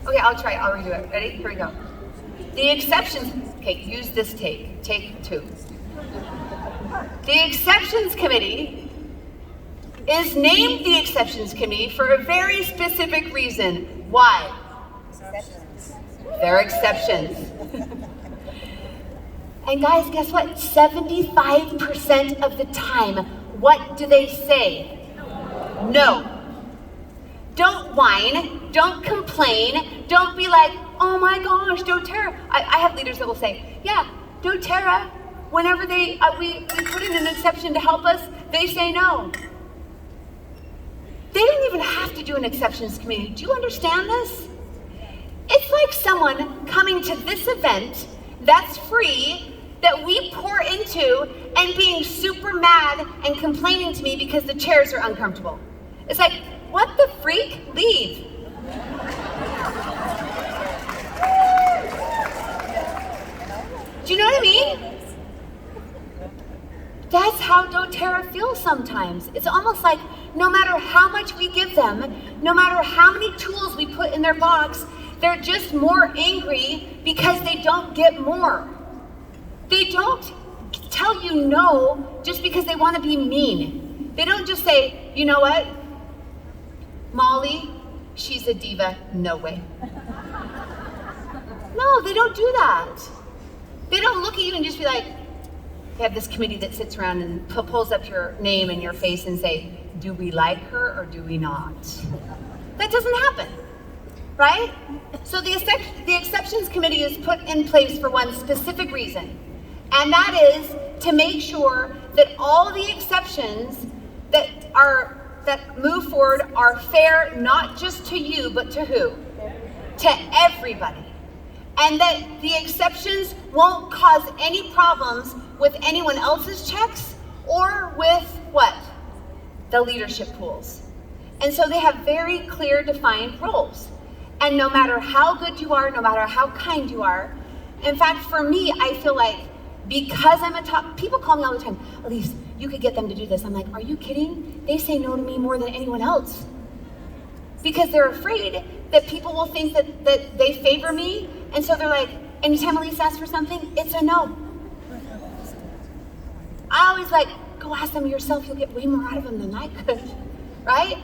Okay, I'll try. I'll redo it. Ready? Here we go. The exceptions. Okay, use this take. Take 2. The exceptions committee is named the exceptions committee for a very specific reason. Why? Exceptions. They're exceptions. And guys, guess what? 75% of the time, what do they say? No. Don't whine, don't complain, don't be like, oh my gosh, doTERRA. I have leaders that will say, yeah, doTERRA, whenever we put in an exception to help us, they say no. They don't even have to do an exceptions committee. Do you understand this? It's like someone coming to this event that's free, that we pour into, and being super mad and complaining to me because the chairs are uncomfortable. It's like, what the freak? Leave. Do you know what I mean? That's how doTERRA feels sometimes. It's almost like no matter how much we give them, no matter how many tools we put in their box, they're just more angry because they don't get more. They don't tell you no just because they want to be mean. They don't just say, you know what? Molly, she's a diva, no way. No, they don't do that. They don't look at you and just be like, they have this committee that sits around and pulls up your name and your face and say, do we like her or do we not? That doesn't happen, right? So the exceptions committee is put in place for one specific reason, and that is to make sure that all the exceptions that move forward are fair, not just to you, but to who? To everybody. And that the exceptions won't cause any problems with anyone else's checks or with what? The leadership pools. And so they have very clear defined roles. And no matter how good you are, no matter how kind you are, in fact, for me, I feel like because I'm a top, people call me all the time, Allyse, you could get them to do this. I'm like, are you kidding? They say no to me more than anyone else. Because they're afraid that people will think that they favor me. And so they're like, anytime Allyse asks for something, it's a no. I always like, go ask them yourself. You'll get way more out of them than I could, right?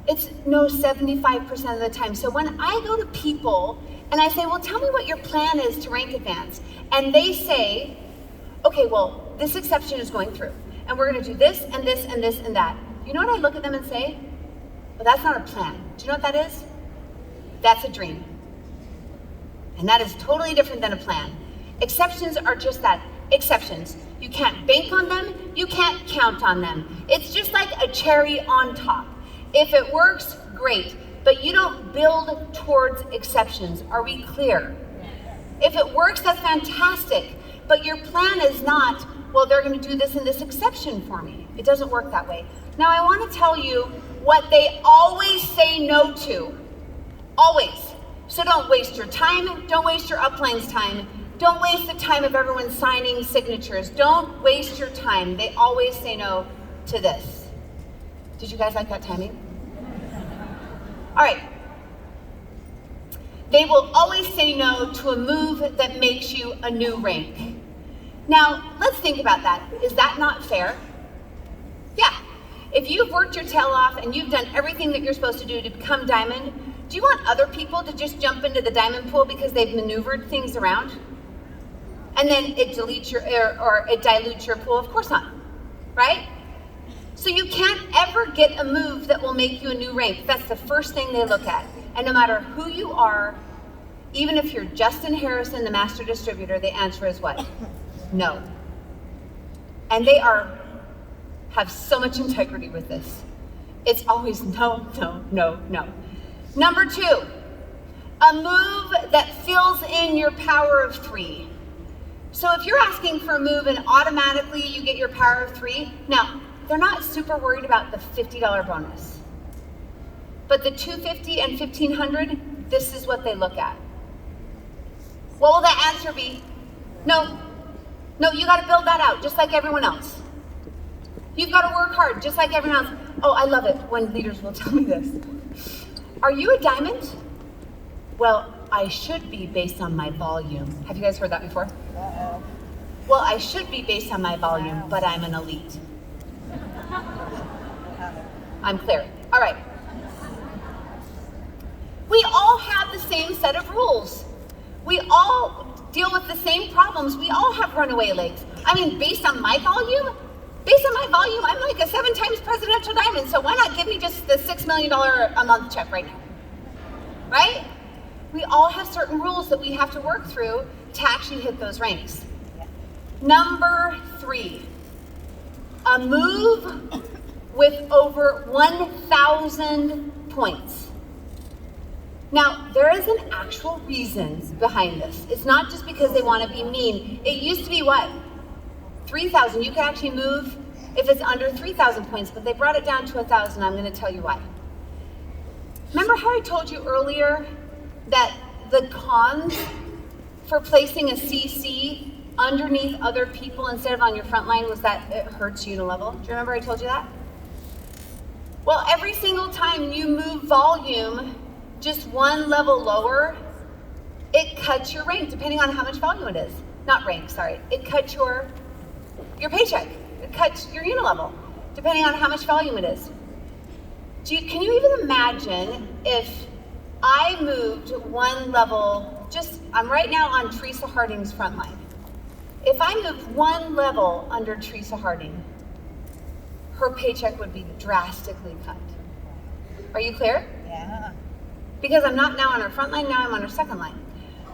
It's no 75% of the time. So when I go to people and I say, well, tell me what your plan is to rank advance. And they say, okay, well, this exception is going through. And we're going to do this and this and this and that. You know what I look at them and say? Well, that's not a plan. Do you know what that is? That's a dream. And that is totally different than a plan. Exceptions are just that, exceptions. You can't bank on them, you can't count on them. It's just like a cherry on top. If it works, great, but you don't build towards exceptions. Are we clear? If it works, that's fantastic, but your plan is not, well, they're gonna do this and this exception for me. It doesn't work that way. Now, I wanna tell you what they always say no to. Always. So don't waste your time, don't waste your upline's time, don't waste the time of everyone signing signatures. Don't waste your time. They always say no to this. Did you guys like that timing? All right. They will always say no to a move that makes you a new rank. Now, let's think about that. Is that not fair? Yeah. If you've worked your tail off and you've done everything that you're supposed to do to become diamond, do you want other people to just jump into the diamond pool because they've maneuvered things around? And then it dilutes or it dilutes your pool? Of course not, right? So you can't ever get a move that will make you a new rank. That's the first thing they look at. And no matter who you are, even if you're Justin Harrison, the master distributor, the answer is what? No. And they have so much integrity with this. It's always no, no, no, no. Number 2, a move that fills in your power of 3. So if you're asking for a move and automatically you get your power of 3, now, they're not super worried about the $50 bonus. But the $250 and $1,500, this is what they look at. What will that answer be? No, you gotta build that out, just like everyone else. You've gotta work hard, just like everyone else. Oh, I love it when leaders will tell me this. Are you a diamond? Well, I should be based on my volume. Have you guys heard that before? Well, I should be based on my volume, but I'm an elite. I'm clear. All right. We all have the same set of rules. We all deal with the same problems. We all have runaway legs. I mean, based on my volume, I'm like a 7 times presidential diamond, so why not give me just the $6 million a month check right now? Right? We all have certain rules that we have to work through to actually hit those ranks. Number 3, a move with over 1,000 points. Now, there is an actual reason behind this. It's not just because they want to be mean. It used to be what? 3,000. You can actually move if it's under 3,000 points, but they brought it down to 1,000. I'm going to tell you why. Remember how I told you earlier that the cons for placing a CC underneath other people instead of on your front line was that it hurts unilevel? Do you remember I told you that? Well, every single time you move volume just one level lower, it cuts your rank, depending on how much volume it is. Not rank, sorry. It cuts your paycheck. It cuts your unilevel, depending on how much volume it is. Can you even imagine if I moved one level, I'm right now on Teresa Harding's front line. If I moved one level under Teresa Harding, her paycheck would be drastically cut. Are you clear? Yeah. Because I'm not now on her front line, now I'm on her second line.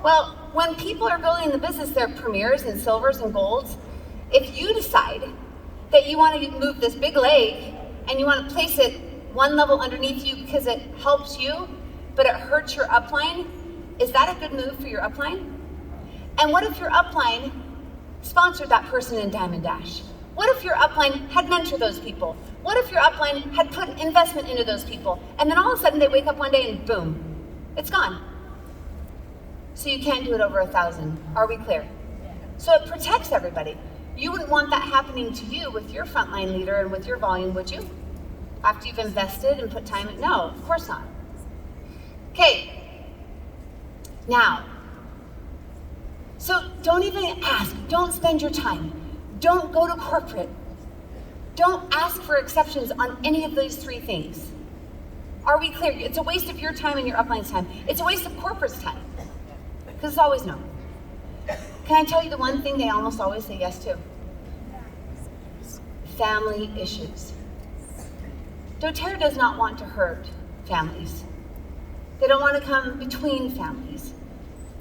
Well, when people are building the business, they're premiers and silvers and golds. If you decide that you want to move this big leg and you want to place it one level underneath you because it helps you, but it hurts your upline, is that a good move for your upline? And what if your upline sponsored that person in Diamond Dash? What if your upline had mentored those people? What if your upline had put investment into those people? And then all of a sudden they wake up one day and boom, it's gone. So you can't do it over 1,000. Are we clear? So it protects everybody. You wouldn't want that happening to you with your frontline leader and with your volume, would you? After you've invested and put time in? No, of course not. Okay. Now, so don't even ask. Don't spend your time. Don't go to corporate. Don't ask for exceptions on any of these 3 things. Are we clear? It's a waste of your time and your upline's time. It's a waste of corporate's time. Because it's always no. Can I tell you the one thing they almost always say yes to? Family issues. doTERRA does not want to hurt families. They don't want to come between families.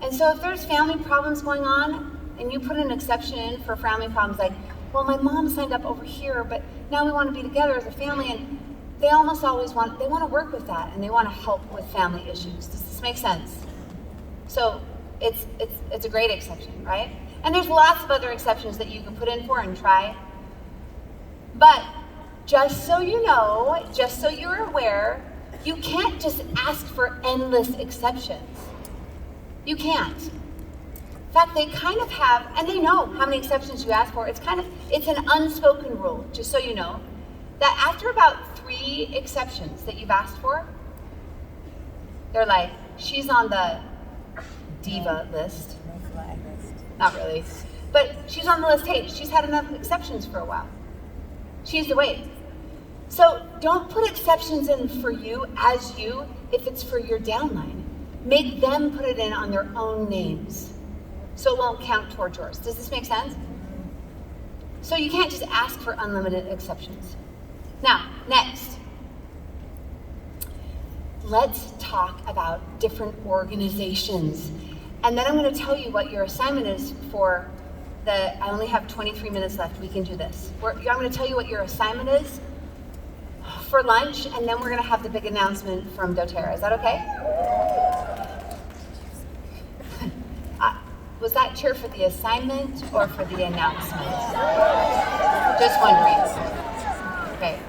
And so if there's family problems going on and you put an exception in for family problems like, well, my mom signed up over here, but now we want to be together as a family, and they almost always want to work with that and they want to help with family issues. Does this make sense? So it's a great exception, right? And there's lots of other exceptions that you can put in for and try. But just so you know, just so you're aware, you can't just ask for endless exceptions. You can't. In fact, they kind of have, and they know how many exceptions you ask for. It's an unspoken rule, just so you know, that after about 3 exceptions that you've asked for, they're like, she's on the diva list. Not really, but she's on the list. Hey, she's had enough exceptions for a while. She needs to wait. So don't put exceptions in for you as you if it's for your downline. Make them put it in on their own names, so it won't count towards yours. Does this make sense? So you can't just ask for unlimited exceptions. Now, next, let's talk about different organizations. And then I'm going to tell you what your assignment is for I only have 23 minutes left. We can do this. I'm going to tell you what your assignment is for lunch, and then we're going to have the big announcement from doTERRA. Is that okay? Was that cheer for the assignment or for the announcement? Just wondering. Okay.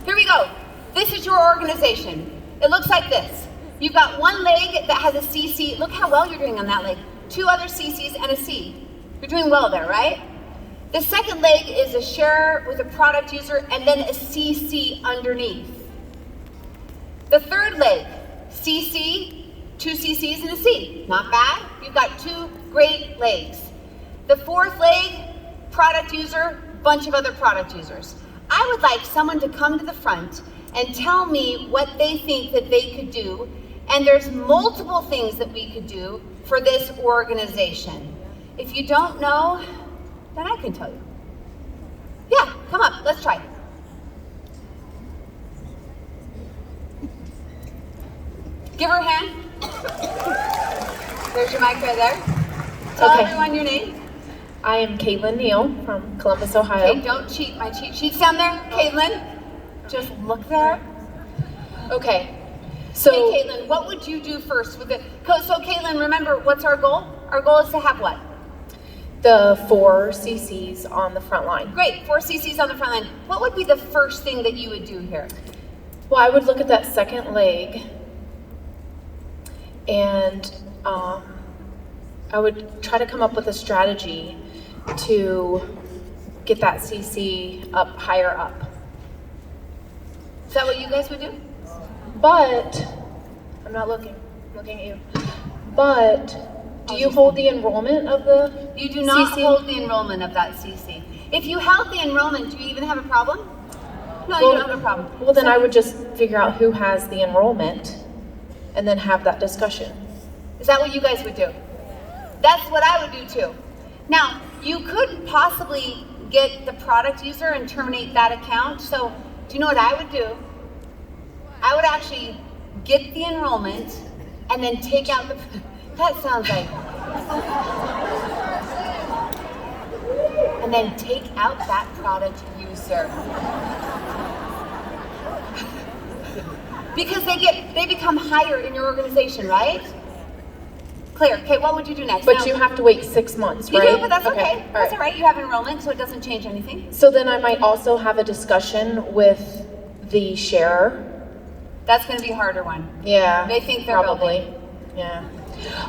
Here we go. This is your organization. It looks like this. You've got one leg that has a CC. Look how well you're doing on that leg. 2 other CCs and a C. You're doing well there, right? The second leg is a share with a product user and then a CC underneath. The third leg, CC, 2 CCs and a C. Not bad. You've got 2 great legs. The fourth leg, product user, bunch of other product users. I would like someone to come to the front and tell me what they think that they could do. And there's multiple things that we could do for this organization. If you don't know, then I can tell you. Yeah, come up, let's try. Give her a hand. There's your mic right there. Tell everyone your name. I am Caitlin Neal from Columbus, Ohio. Okay, don't cheat. My cheat sheet's down there. Caitlin, just look there. Okay, so... Hey, Caitlin, what would you do first with it? So, Caitlin, remember, what's our goal? Our goal is to have what? The 4 CCs on the front line. Great, 4 CCs on the front line. What would be the first thing that you would do here? Well, I would look at that second leg and I would try to come up with a strategy to get that CC up higher up. Is that what you guys would do? But, I'm not looking, I'm looking at you. But, do you hold the enrollment of the You do not CC? hold the enrollment of that CC. If you held the enrollment, do you even have a problem? No, Well, you don't have a problem. Well, then I would just figure out who has the enrollment and then have that discussion. Is that what you guys would do? That's what I would do too. Now, you could possibly get the product user and terminate that account. So, do you know what I would do? I would actually get the enrollment and then take out the, that sounds like, and then take out that product user. Because they become higher in your organization, right? Clear. Okay, what would you do next? But Now, you have to wait 6 months, you right? do, but that's okay. That's All all right. You have enrollment, so it doesn't change anything. So then I might also have a discussion with the sharer. That's going to be a harder one. Yeah. They think they're probably. building. Yeah.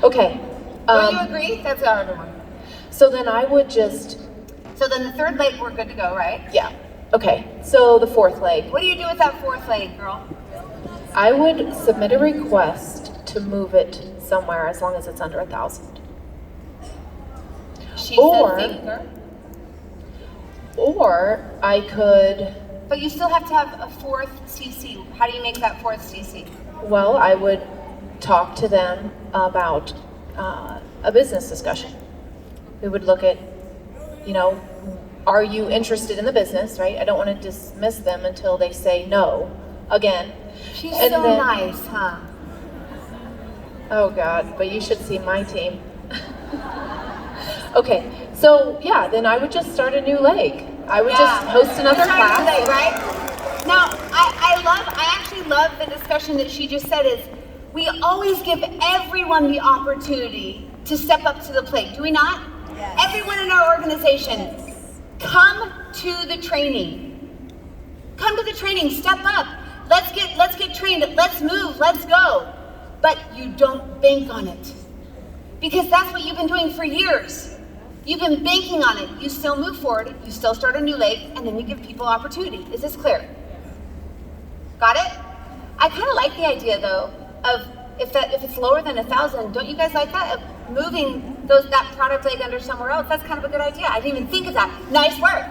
Okay. Don't you agree? That's a harder one. So then I would just, So then the third leg, we're good to go, right? yeah. Okay. So the fourth leg, What do you do with that fourth leg, girl? I would submit a request to move it somewhere as long as it's under 1,000. She's Or- a thinker. Or I could, But you still have to have a fourth CC. How do you make that fourth CC? well, I would talk to them about a business discussion. We would look at, are you interested in the business, right? I don't want to dismiss them until they say no again. She's And so then- nice, huh? Oh God, but you should see my team. Okay, so yeah, then I would just start a new leg. I would just host another It's hard to class. say, right? Now, I actually love the discussion that she just said is, we always give everyone the opportunity to step up to the plate, do we not? Yes. Everyone in our organization, come to the training. Come to the training, step up. Let's get trained, let's move, let's go. But you don't bank on it. Because that's what you've been doing for years. You've been banking on it. You still move forward, you still start a new leg, and then you give people opportunity. Is this clear? Got it? I kind of like the idea though of if it's lower than 1,000, don't you guys like that? Of moving that product leg under somewhere else, that's kind of a good idea. I didn't even think of that. Nice work.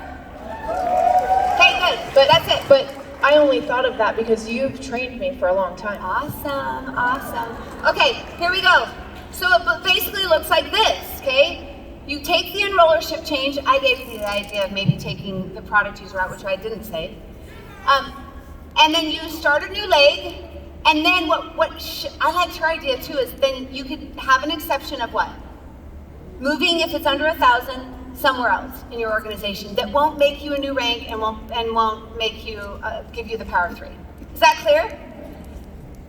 Okay, good. But that's it. But I only thought of that because you've trained me for a long time. Awesome, awesome. Okay, here we go. So it basically looks like this, okay? You take the enrollership change. I gave you the idea of maybe taking the product user out, which I didn't say. And then you start a new leg, and then I liked her idea too, is then you could have an exception of what? Moving, if it's under 1,000, somewhere else in your organization that won't make you a new rank and won't make you give you the power of 3. Is that clear?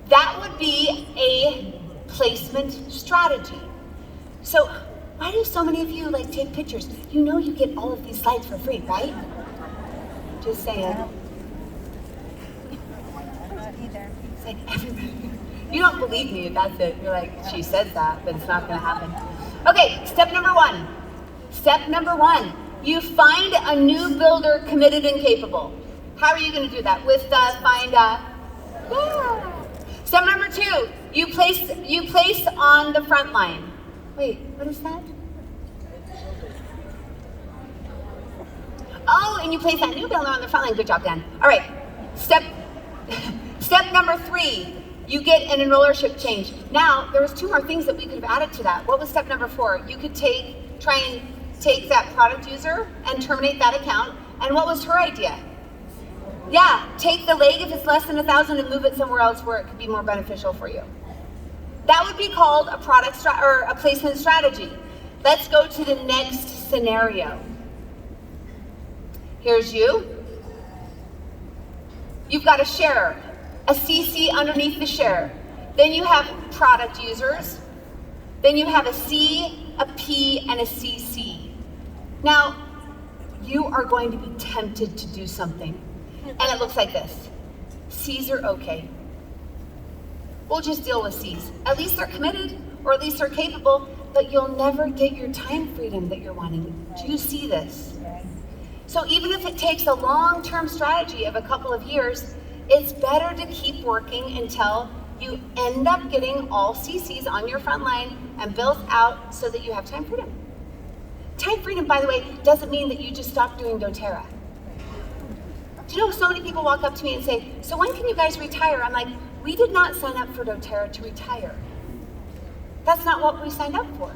That would be a placement strategy. So why do so many of you take pictures? You know you get all of these slides for free, right? Just saying. It's like everybody. You don't believe me, that's it. You're like, she says that, but it's not gonna happen. Okay, step number 1. Step number 1, you find a new builder committed and capable. How are you going to do that? With 2, you place on the front line. Wait, what is that? Oh, and you place that new builder on the front line. Good job, Dan. All right, step number 3, you get an enrollership change. Now, there was 2 more things that we could have added to that. What was step number 4? You could try and take that product user and terminate that account. And what was her idea? Yeah, take the leg if it's less than 1,000 and move it somewhere else where it could be more beneficial for you. That would be called a a placement strategy. Let's go to the next scenario. Here's you. You've got a sharer, a CC underneath the sharer. Then you have product users. Then you have a C, a P, and a CC. Now, you are going to be tempted to do something. And it looks like this. C's are okay. We'll just deal with C's. At least they're committed, or at least they're capable, but you'll never get your time freedom that you're wanting. Do you see this? So even if it takes a long-term strategy of a couple of years, it's better to keep working until you end up getting all CCs on your front line and built out so that you have time freedom. Time freedom, by the way, doesn't mean that you just stop doing doTERRA. Do you know, so many people walk up to me and say, so when can you guys retire? I'm like, we did not sign up for doTERRA to retire. That's not what we signed up for.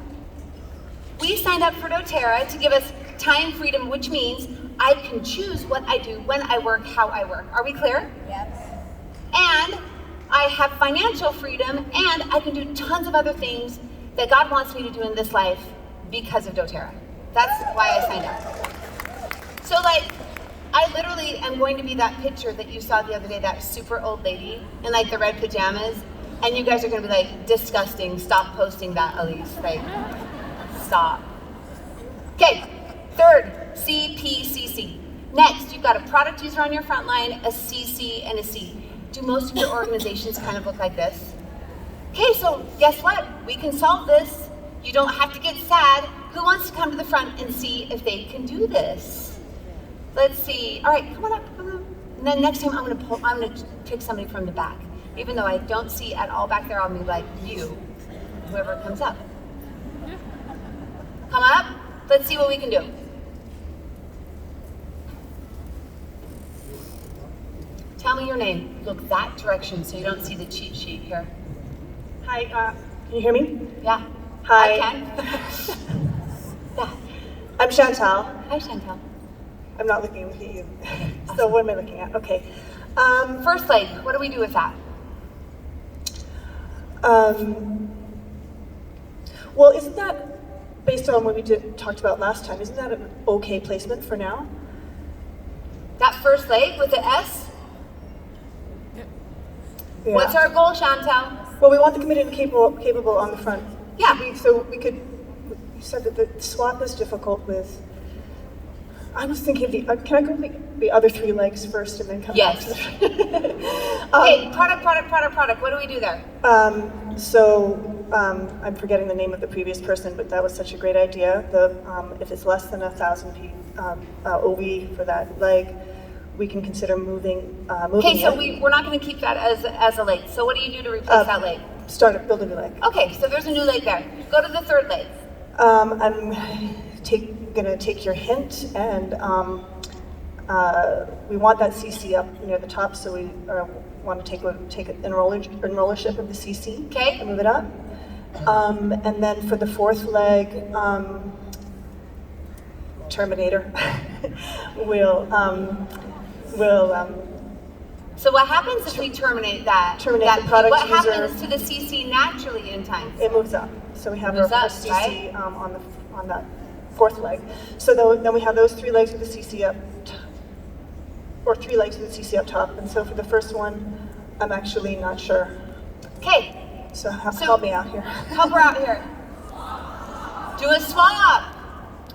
We signed up for doTERRA to give us time freedom, which means I can choose what I do, when I work, how I work. Are we clear? Yep. And I have financial freedom, and I can do tons of other things that God wants me to do in this life because of doTERRA. That's why I signed up. So I literally am going to be that picture that you saw the other day, that super old lady in the red pajamas, and you guys are gonna be disgusting, stop posting that, Allyse, stop. Okay, third, CPCC. Next, you've got a product user on your front line, a CC, and a C. Do most of your organizations kind of look like this? Okay, so guess what? We can solve this. You don't have to get sad. Who wants to come to the front and see if they can do this? Let's see. All right, come on up, come on up. And then next time I'm gonna pick somebody from the back. Even though I don't see at all back there, I'll be like, you, whoever comes up. Come on up, let's see what we can do. Tell me your name. Look that direction so you don't see the cheat sheet here. Hi, can you hear me? Yeah. Hi. I can. Yeah. I'm Chantal. Hi, Chantal. I'm not looking at you. So what am I looking at? Okay. First leg, what do we do with that? Well, isn't that, based on what we talked about last time, isn't that an okay placement for now? That first leg with the S? Yeah. What's our goal, Chantal? Well, we want the committed and capable on the front. Yeah. So we could, you said that the swap is difficult with, I was thinking of can I go the other 3 legs first and then come back to the Okay, product. What do we do there? I'm forgetting the name of the previous person, but that was such a great idea. If it's less than 1,000 OV for that leg, we can consider moving Okay, so it. we're not going to keep that as a leg. So what do you do to replace that leg? Build a new leg. Okay, so there's a new leg there. Go to the third leg. I'm gonna take your hint, and we want that CC up near the top, so we want to take an enrollership of the CC. Okay. And move it up. And then for the fourth leg, Terminator. we'll So what happens if we terminate that? Terminate that the product What user. happens to the CC naturally in time? It moves up. So we have Moves our up, CC right? on that fourth leg. So then we have those 3 legs with the CC up, or 3 legs with the CC up top. And so for the first one, I'm actually not sure. Okay. So help me out here. Help her out here. Do a swap.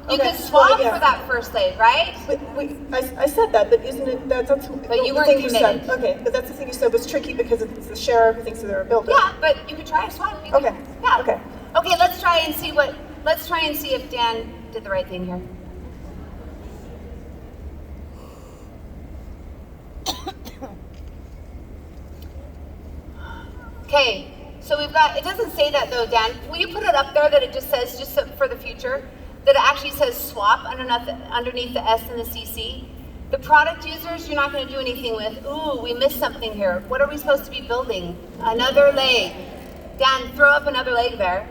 You Okay, could swap yeah. for that first leg, right? I said that, but isn't it, that's But you the weren't thing you said. committed. Okay, but that's the thing you said was tricky because it's the sheriff who thinks that they're a builder. Yeah, but you could try a swap. You could- Okay, Yeah. okay. Okay, let's try and see if Dan did the right thing here. Okay, so we've got, it doesn't say that though, Dan. Will you put it up there that it just says, just so, for the future, that it actually says swap underneath the S and the CC? The product users, you're not going to do anything with. Ooh, we missed something here. What are we supposed to be building? Another leg. Dan, throw up another leg there.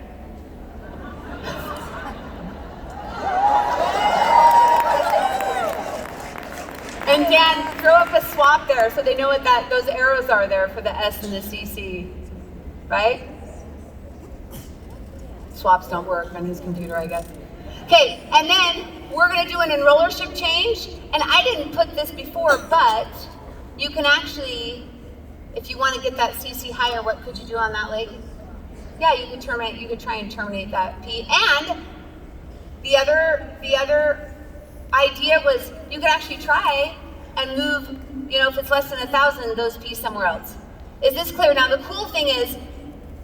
And Dan, throw up a swap there so they know what those arrows are there for the S and the CC. Right? Swaps don't work on his computer, I guess. Okay, and then we're going to do an enrollership change. And I didn't put this before, but you can actually, if you want to get that CC higher, what could you do on that leg? Yeah, you could terminate. You could try and terminate that P. And the other idea was you could actually try and move, if it's less than 1,000, those P's somewhere else. Is this clear? Now the cool thing is,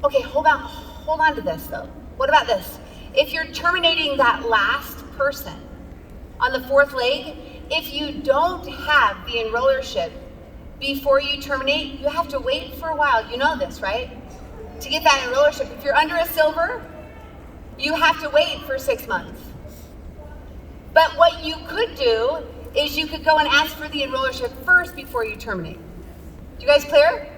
okay, hold on to this though. What about this? If you're terminating that last person on the fourth leg, if you don't have the enrollership before you terminate, you have to wait for a while. You know this, right? To get that enrollership. If you're under a silver, you have to wait for 6 months. But what you could do is you could go and ask for the enrollership first before you terminate. You guys clear?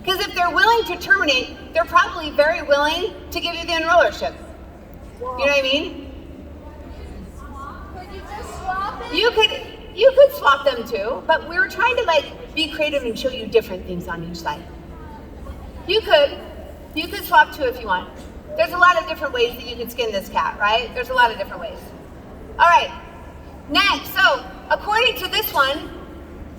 Because if they're willing to terminate, they're probably very willing to give you the enrollership. You know what I mean? Could you just swap it? You could swap them too, but we were trying to be creative and show you different things on each side. You could swap too if you want. There's a lot of different ways that you could skin this cat, right? There's a lot of different ways. All right, next, so according to this one,